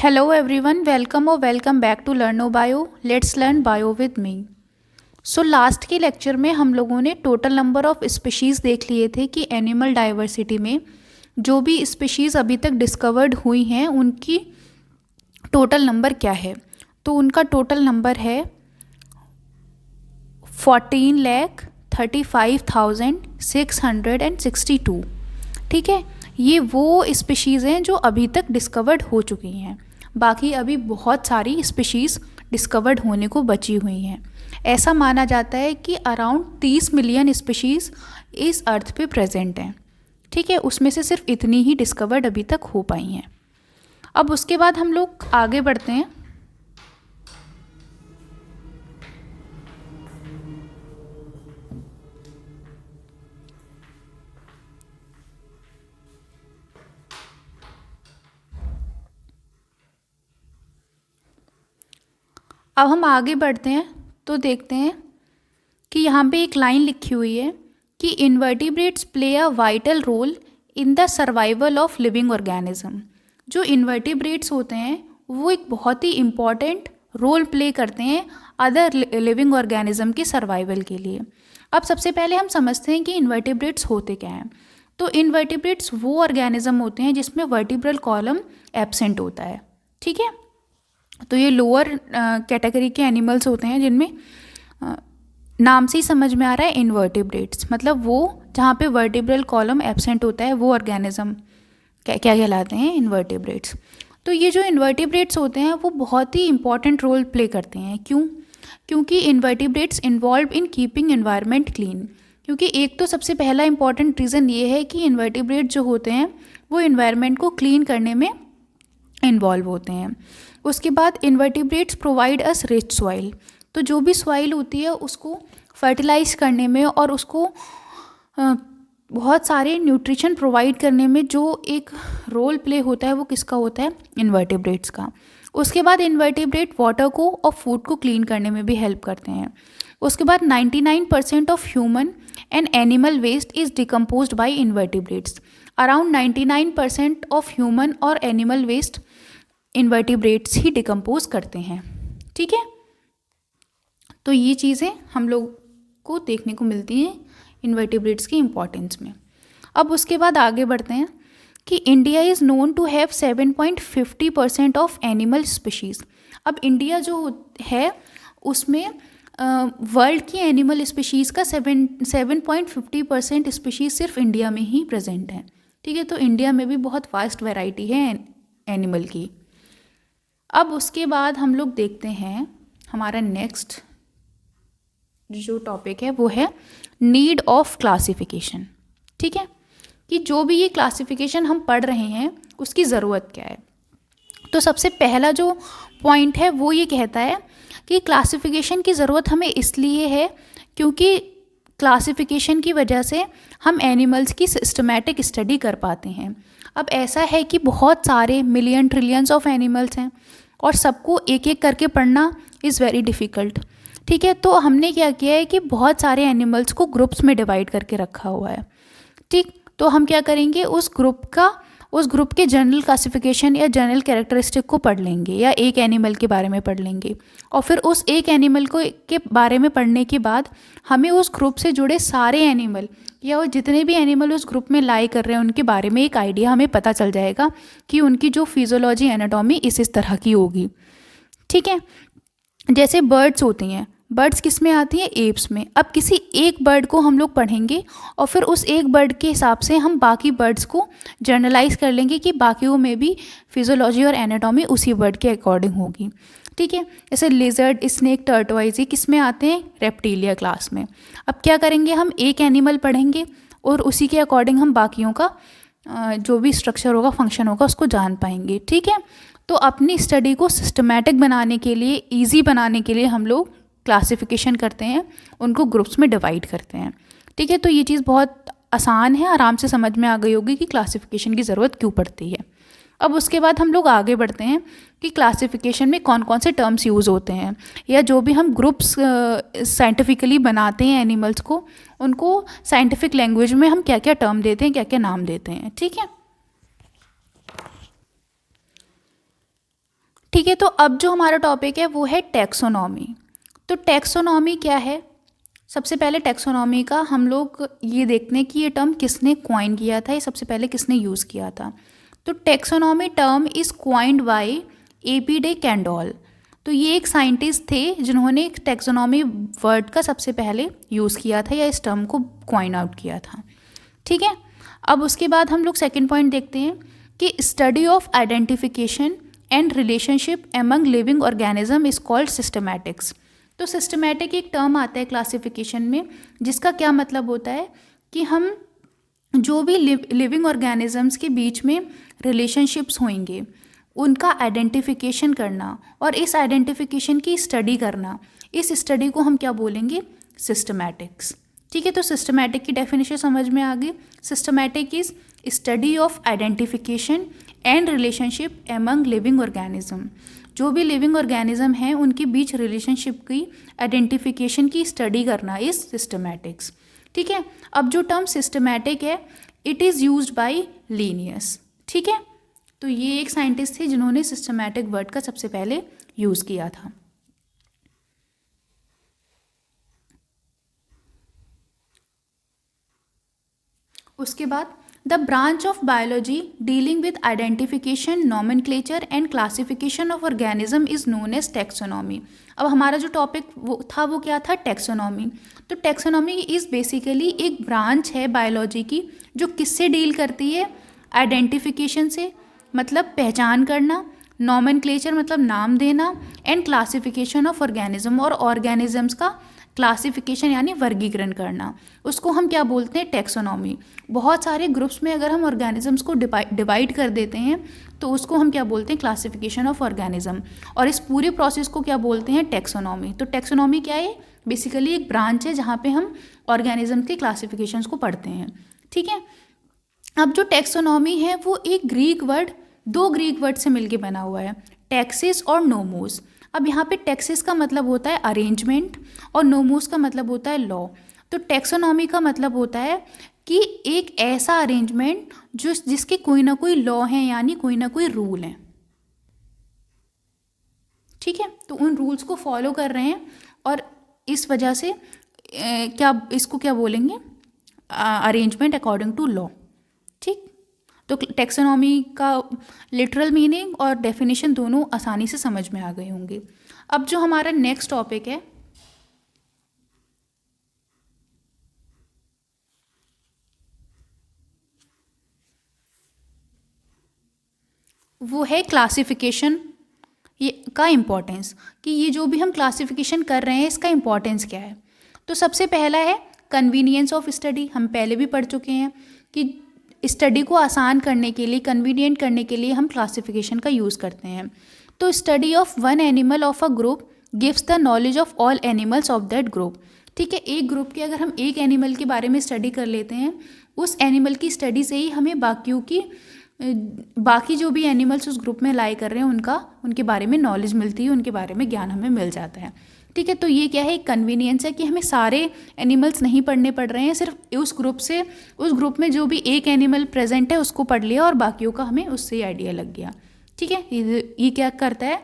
Hello everyone, welcome or welcome back to Learno Bio. Let's learn bio with me. So last के lecture में हम लोगों ने total number of species देख लिए थे कि एनिमल डाइवर्सिटी में जो भी स्पीशीज़ अभी तक डिस्कवर्ड हुई हैं उनकी टोटल नंबर क्या है। तो उनका टोटल नंबर है 14,35,662। ठीक है, ये वो स्पीशीज़ हैं जो अभी तक डिस्कवर्ड हो चुकी हैं। बाकी अभी बहुत सारी स्पीशीज़ डिस्कवर्ड होने को बची हुई हैं। ऐसा माना जाता है कि अराउंड 30 मिलियन स्पीशीज़ इस अर्थ पे प्रेजेंट हैं। ठीक है, उसमें से सिर्फ इतनी ही डिस्कवर्ड अभी तक हो पाई हैं। अब उसके बाद हम लोग आगे बढ़ते हैं। अब हम आगे बढ़ते हैं तो देखते हैं कि यहाँ पे एक लाइन लिखी हुई है कि invertebrates play a vital role in the survival of living organism. जो इन्वर्टिब्रेट्स होते हैं वो एक बहुत ही इम्पॉर्टेंट रोल प्ले करते हैं अदर लिविंग ऑर्गेनिज्म के सर्वाइवल के लिए। अब सबसे पहले हम समझते हैं कि इन्वर्टिब्रेट्स होते क्या हैं। तो इन्वर्टिब्रेट्स वो ऑर्गेनिज्म होते हैं जिसमें वर्टिब्रल कॉलम एब्सेंट होता है। ठीक है, तो ये लोअर कैटेगरी के एनिमल्स होते हैं जिनमें नाम से ही समझ में आ रहा है इन्वर्टिब्रेट्स, मतलब वो जहाँ पे वर्टिब्रल कॉलम एब्सेंट होता है वो ऑर्गेनिज्म क्या कहलाते हैं, इन्वर्टिब्रेट्स। तो ये जो इन्वर्टिब्रेट्स होते हैं वो बहुत ही इंपॉर्टेंट रोल प्ले करते हैं। क्योंकि invertebrates involve in keeping environment clean. क्योंकि एक तो सबसे पहला इंपॉर्टेंट रीज़न ये है कि इन्वर्टिब्रेट जो होते हैं वो इन्वायरनमेंट को क्लीन करने में इन्वॉल्व होते हैं। उसके बाद invertebrates provide us rich soil. तो जो भी सॉइल होती है उसको फर्टिलाइज करने में और उसको बहुत सारे न्यूट्रिशन प्रोवाइड करने में जो एक रोल प्ले होता है वो किसका होता है, इन्वर्टिब्रेट्स का। उसके बाद इन्वर्टिब्रेट वाटर को और फूड को क्लीन करने में भी हेल्प करते हैं। उसके बाद 99% of human and animal waste is decomposed by invertebrates. Around 99% of human और एनिमल वेस्ट इन्वर्टिब्रेट्स ही डिकम्पोज करते हैं। ठीक है, तो ये चीज़ें हम लोग को देखने को मिलती हैं इन्वर्टिब्रेट्स की इम्पोर्टेंस में। अब उसके बाद आगे बढ़ते हैं कि India is known to have 7.50% of animal species. अब इंडिया जो है उसमें वर्ल्ड की एनिमल स्पीशीज़ का 7.50% स्पीशीज़ सिर्फ इंडिया में ही प्रेजेंट है। ठीक है, तो इंडिया में भी बहुत वास्ट वैरायटी है एनिमल की। अब उसके बाद हम लोग देखते हैं हमारा नेक्स्ट जो टॉपिक है वो है नीड ऑफ क्लासिफिकेशन। ठीक है, कि जो भी ये क्लासिफिकेशन हम पढ़ रहे हैं उसकी ज़रूरत क्या है। तो सबसे पहला जो पॉइंट है वो ये कहता है कि क्लासिफिकेशन की ज़रूरत हमें इसलिए है क्योंकि क्लासिफिकेशन की वजह से हम एनिमल्स की सिस्टमैटिक स्टडी कर पाते हैं। अब ऐसा है कि बहुत सारे मिलियन ट्रिलियंस ऑफ एनिमल्स हैं और सबको एक एक करके पढ़ना इज़ वेरी डिफ़िकल्ट। ठीक है, तो हमने क्या किया है कि बहुत सारे एनिमल्स को ग्रुप्स में डिवाइड करके रखा हुआ है। ठीक, तो हम क्या करेंगे, उस ग्रुप के जनरल क्लासिफिकेशन या जनरल कैरेक्टरिस्टिक को पढ़ लेंगे या एक एनिमल के बारे में पढ़ लेंगे और फिर उस एक एनिमल को के बारे में पढ़ने के बाद हमें उस ग्रुप से जुड़े सारे एनिमल या वो जितने भी एनिमल उस ग्रुप में लाई कर रहे हैं उनके बारे में एक आइडिया हमें पता चल जाएगा कि उनकी जो फिजियोलॉजी एनाटॉमी इस तरह की होगी। ठीक है, जैसे बर्ड्स होती हैं, बर्ड्स किस में आती हैं, एप्स में। अब किसी एक बर्ड को हम लोग पढ़ेंगे और फिर उस एक बर्ड के हिसाब से हम बाकी बर्ड्स को जनरलाइज कर लेंगे कि बाकियों में भी फिजियोलॉजी और एनाटॉमी उसी बर्ड के अकॉर्डिंग होगी। ठीक है, जैसे लिजर्ड, स्नेक, टर्टवाइज ये किस में आते हैं, रेप्टिलिया क्लास में। अब क्या करेंगे, हम एक एनिमल पढ़ेंगे और उसी के अकॉर्डिंग हम बाकियों का जो भी स्ट्रक्चर होगा, फंक्शन होगा, उसको जान पाएंगे। ठीक है, तो अपनी स्टडी को सिस्टमैटिक बनाने के लिए, ईजी बनाने के लिए हम लोग क्लासिफिकेशन करते हैं, उनको ग्रुप्स में डिवाइड करते हैं। ठीक है, तो ये चीज़ बहुत आसान है, आराम से समझ में आ गई होगी कि क्लासिफिकेशन की ज़रूरत क्यों पड़ती है। अब उसके बाद हम लोग आगे बढ़ते हैं कि क्लासिफिकेशन में कौन कौन से टर्म्स यूज़ होते हैं या जो भी हम ग्रुप्स साइंटिफिकली बनाते हैं एनिमल्स को, उनको साइंटिफिक लैंग्वेज में हम क्या क्या टर्म देते हैं, क्या क्या नाम देते हैं। ठीक है, ठीक है, तो अब जो हमारा टॉपिक है वो है टैक्सोनॉमी। तो टैक्सोनॉमी क्या है? सबसे पहले टैक्सोनॉमी का हम लोग ये देखते हैं कि ये टर्म किसने क्वाइन किया था, ये सबसे पहले किसने यूज़ किया था। तो taxonomy term is coined by A P. De Candolle. तो ये एक साइंटिस्ट थे जिन्होंने टैक्सोनॉमी वर्ड का सबसे पहले यूज़ किया था या इस टर्म को क्वाइन आउट किया था। ठीक है, अब उसके बाद हम लोग सेकेंड पॉइंट देखते हैं कि study of identification and relationship among living organism is called systematics. तो सिस्टमैटिक एक टर्म आता है क्लासिफिकेशन में, जिसका क्या मतलब होता है कि हम जो भी लिविंग ऑर्गेनिजम्स के बीच में रिलेशनशिप्स होंगे उनका आइडेंटिफिकेशन करना और इस आइडेंटिफिकेशन की स्टडी करना, इस स्टडी को हम क्या बोलेंगे? सिस्टमैटिक्स। ठीक है, तो सिस्टमैटिक की डेफिनेशन समझ में आ गई। Systematic is study of identification and relationship among living organism. जो भी लिविंग ऑर्गेनिज्म हैं उनके बीच रिलेशनशिप की आइडेंटिफिकेशन की स्टडी करना इज सिस्टमैटिक्स। ठीक है, अब जो टर्म सिस्टमैटिक है it is used by Linnaeus. ठीक है, तो ये एक साइंटिस्ट थे जिन्होंने सिस्टमैटिक वर्ड का सबसे पहले यूज़ किया था। उसके बाद the branch of biology dealing with identification, nomenclature and classification of organism is known as taxonomy. अब हमारा जो टॉपिक वो क्या था? टैक्सोनॉमी। तो टैक्सोनॉमी इज़ बेसिकली एक ब्रांच है बायोलॉजी की जो किससे डील करती है? आइडेंटिफिकेशन से, मतलब पहचान करना, नॉमेनक्लेचर मतलब नाम देना, एंड क्लासिफिकेशन ऑफ ऑर्गेनिज्म और ऑर्गेनिजम्स का क्लासिफिकेशन यानी वर्गीकरण करना, उसको हम क्या बोलते हैं? टैक्सोनॉमी। बहुत सारे ग्रुप्स में अगर हम ऑर्गेनिजम्स को डिवाइड कर देते हैं तो उसको हम क्या बोलते हैं? Classification of organism. और इस पूरे प्रोसेस को क्या बोलते हैं? टैक्सोनॉमी। तो टैक्सोनॉमी क्या है? बेसिकली एक ब्रांच है जहाँ पे हम ऑर्गेनिज्म के क्लासिफिकेशंस को पढ़ते हैं। ठीक है, अब जो टैक्सोनॉमी है वो एक ग्रीक वर्ड, दो ग्रीक वर्ड से मिलके बना हुआ है, टैक्सिस और नोमोस। अब यहाँ पे टैक्सिस का मतलब होता है अरेंजमेंट और नोमोस का मतलब होता है लॉ। तो टैक्सोनॉमी का मतलब होता है कि एक ऐसा अरेंजमेंट जिसके कोई ना कोई लॉ है यानी कोई ना कोई रूल है। ठीक है, तो उन रूल्स को फॉलो कर रहे हैं और इस वजह से इसको क्या बोलेंगे? Arrangement according to law. ठीक, तो टैक्सोनॉमी का लिटरल मीनिंग और डेफिनेशन दोनों आसानी से समझ में आ गए होंगे। अब जो हमारा नेक्स्ट टॉपिक है वो है क्लासिफिकेशन का इम्पोर्टेंस, कि ये जो भी हम क्लासिफिकेशन कर रहे हैं इसका इम्पोर्टेंस क्या है। तो सबसे पहला है कन्वीनियंस ऑफ स्टडी। हम पहले भी पढ़ चुके हैं कि स्टडी को आसान करने के लिए, कन्वीनियंट करने के लिए हम क्लासिफिकेशन का यूज़ करते हैं। तो study of one animal of a group gives the knowledge of all animals of that group. ठीक है, एक ग्रुप के अगर हम एक एनिमल के बारे में स्टडी कर लेते हैं, उस एनिमल की स्टडी से ही हमें बाकी जो भी एनिमल्स उस ग्रुप में लाई कर रहे हैं उनके बारे में नॉलेज मिलती है, उनके बारे में ज्ञान हमें मिल जाता है। ठीक है, तो ये क्या है? एक कन्वीनियंस है कि हमें सारे एनिमल्स नहीं पढ़ने पड़ रहे हैं, सिर्फ उस ग्रुप में जो भी एक एनिमल प्रेजेंट है उसको पढ़ लिया और बाकियों का हमें उससे ही आइडिया लग गया। ठीक है, ये क्या करता है?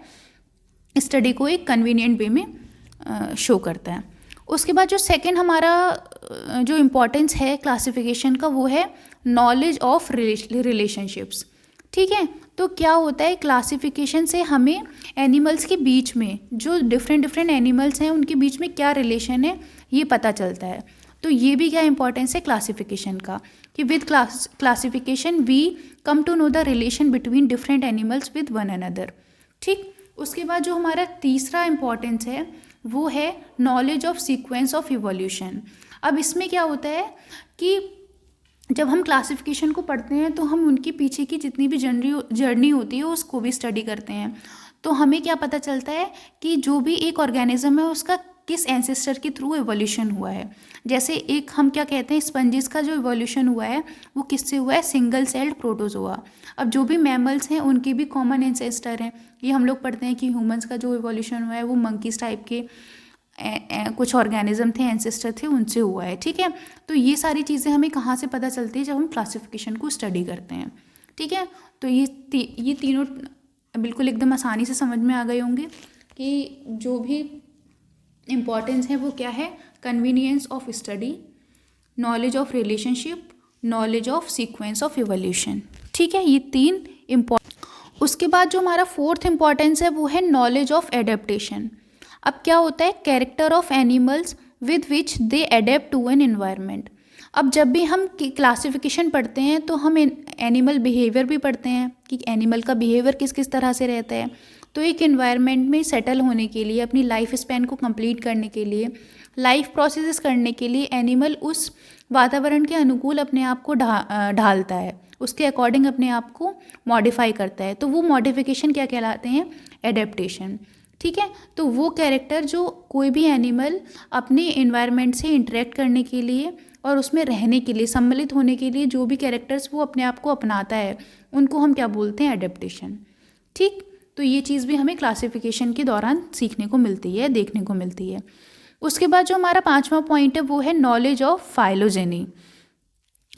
स्टडी को एक कन्वीनियंट वे में शो करता है। उसके बाद जो सेकंड हमारा जो इम्पोर्टेंस है क्लासिफिकेशन का वो है नॉलेज ऑफ रिलेशनशिप्स। ठीक है, तो क्या होता है? क्लासिफिकेशन से हमें एनिमल्स के बीच में जो डिफरेंट एनिमल्स हैं उनके बीच में क्या रिलेशन है ये पता चलता है। तो ये भी क्या इंपॉर्टेंस है क्लासिफिकेशन का, कि with classification we come to know the relation between different animals with one another. ठीक, उसके बाद जो हमारा तीसरा इम्पॉर्टेंस है वो है knowledge of sequence of evolution. अब इसमें क्या होता है कि जब हम क्लासिफिकेशन को पढ़ते हैं तो हम उनके पीछे की जितनी भी जर्नी होती है उसको भी स्टडी करते हैं। तो हमें क्या पता चलता है कि जो भी एक ऑर्गेनिज्म है उसका किस एंसेस्टर के थ्रू एवोल्यूशन हुआ है। जैसे एक हम क्या कहते हैं, स्पंजिस का जो एवोल्यूशन हुआ है वो किससे हुआ है? Single celled protozoa. अब जो भी मैमल्स हैं उनके भी कॉमन एंसेस्टर हैं। ये हम लोग पढ़ते हैं कि ह्यूमंस का जो एवोल्यूशन हुआ है वो मंकीज टाइप के कुछ ऑर्गेनिज्म थे, एंसेस्टर थे, उनसे हुआ है। ठीक है, तो ये सारी चीज़ें हमें कहाँ से पता चलती है? जब हम क्लासिफिकेशन को स्टडी करते हैं। ठीक है, तो ये तीनों बिल्कुल एकदम आसानी से समझ में आ गए होंगे कि जो भी इम्पॉर्टेंस है वो क्या है, convenience of study, knowledge of relationship, knowledge of sequence of evolution. ठीक है, ये 3 इम्पॉर्टेंट। उसके बाद जो हमारा 4th इम्पॉर्टेंस है वो है नॉलेज ऑफ एडेप्टेशन। अब क्या होता है, character of animals with which they adapt to an environment. अब जब भी हम क्लासिफिकेशन पढ़ते हैं तो हम एनिमल बिहेवियर भी पढ़ते हैं कि एनिमल का बिहेवियर किस किस तरह से रहता है। तो एक एनवायरनमेंट में सेटल होने के लिए, अपनी लाइफ स्पैन को कंप्लीट करने के लिए, लाइफ प्रोसेसेस करने के लिए एनिमल उस वातावरण के अनुकूल अपने आप को ढालता है, उसके अकॉर्डिंग अपने आप को मॉडिफाई करता है। तो वो मॉडिफिकेशन क्या कहलाते हैं, एडेप्टेशन। ठीक है, तो वो कैरेक्टर जो कोई भी एनिमल अपने एनवायरनमेंट से इंटरेक्ट करने के लिए और उसमें रहने के लिए, सम्मिलित होने के लिए जो भी कैरेक्टर्स वो अपने आप को अपनाता है, उनको हम क्या बोलते हैं, एडेप्टेशन। ठीक, तो ये चीज़ भी हमें क्लासिफिकेशन के दौरान सीखने को मिलती है, देखने को मिलती है। उसके बाद जो हमारा 5वां पॉइंट है वो है नॉलेज ऑफ फाइलोजेनी।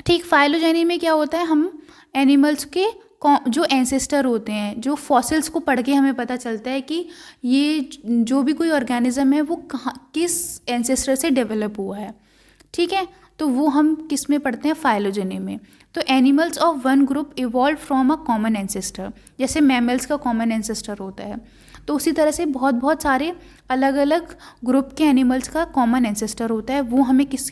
ठीक, फाइलोजेनी में क्या होता है, हम एनिमल्स के जो एंसेस्टर होते हैं, जो फॉसिल्स को पढ़ के हमें पता चलता है कि ये जो भी कोई ऑर्गेनिज्म है वो कहाँ, किस एंसेस्टर से डेवलप हुआ है। ठीक है, तो वो हम किस में पढ़ते हैं, फाइलोजेनी में। तो animals of one group evolve from a common ancestor, जैसे मैमल्स का कॉमन एंसेस्टर होता है, तो उसी तरह से बहुत बहुत सारे अलग अलग ग्रुप के एनिमल्स का कॉमन एंसेस्टर होता है। वो हमें किस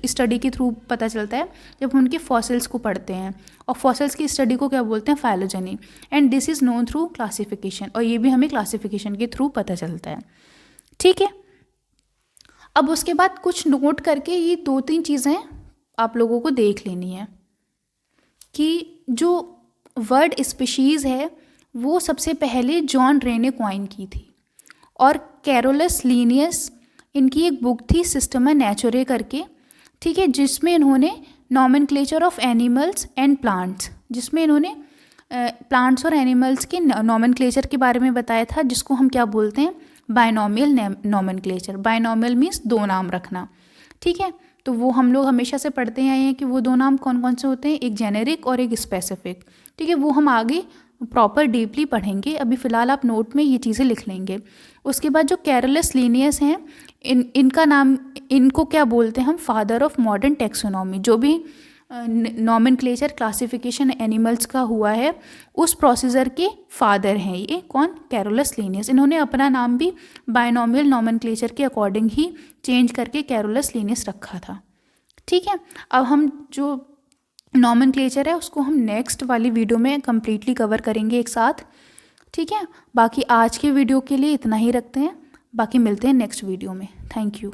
स्टडी के थ्रू पता चलता है, जब हम उनके फॉसिल्स को पढ़ते हैं। और फॉसिल्स की स्टडी को क्या बोलते हैं, phylogeny. And this is known through classification, और ये भी हमें क्लासिफिकेशन के थ्रू पता चलता है। ठीक है, अब उसके बाद कुछ नोट करके ये 2-3 चीज़ें आप लोगों को देख लेनी है कि जो वर्ड स्पीशीज़ है वो सबसे पहले जॉन रे ने कॉइन की थी, और कैरोलस लिनियस, इनकी एक बुक थी सिस्टमा नेचुरे करके। ठीक है, जिसमें इन्होंने nomenclature of animals and plants, जिसमें इन्होंने प्लांट्स और एनिमल्स के नॉमेनक्लेचर के बारे में बताया था, जिसको हम क्या बोलते हैं, बायनॉमियल नॉमेनक्लेचर। बायनॉमियल मीन्स 2 नाम रखना। ठीक है, तो वो हम लोग हमेशा से पढ़ते आए हैं कि वो 2 नाम कौन कौन से होते हैं, एक जेनेरिक और एक स्पेसिफिक। ठीक है, वो हम आगे प्रॉपर डीपली पढ़ेंगे, अभी फ़िलहाल आप नोट में ये चीज़ें लिख लेंगे। उसके बाद जो कैरोलस लिनियस हैं, इनका नाम, इनको क्या बोलते हैं हम, फादर ऑफ मॉडर्न टेक्सोनॉमी। जो भी नॉमेनक्लेचर क्लासिफिकेशन एनिमल्स का हुआ है, उस प्रोसीजर के फादर हैं ये कौन, कैरोलस लिनियस। इन्होंने अपना नाम भी बायनॉमियल नॉमेनक्लेचर के अकॉर्डिंग ही चेंज करके कैरोलस लिनियस रखा था। ठीक है, अब हम जो नॉमेनक्लेचर है उसको हम नेक्स्ट वाली वीडियो में कम्प्लीटली कवर करेंगे एक साथ। ठीक है, बाकी आज के वीडियो के लिए इतना ही रखते हैं, बाकी मिलते हैं नेक्स्ट वीडियो में। Thank you.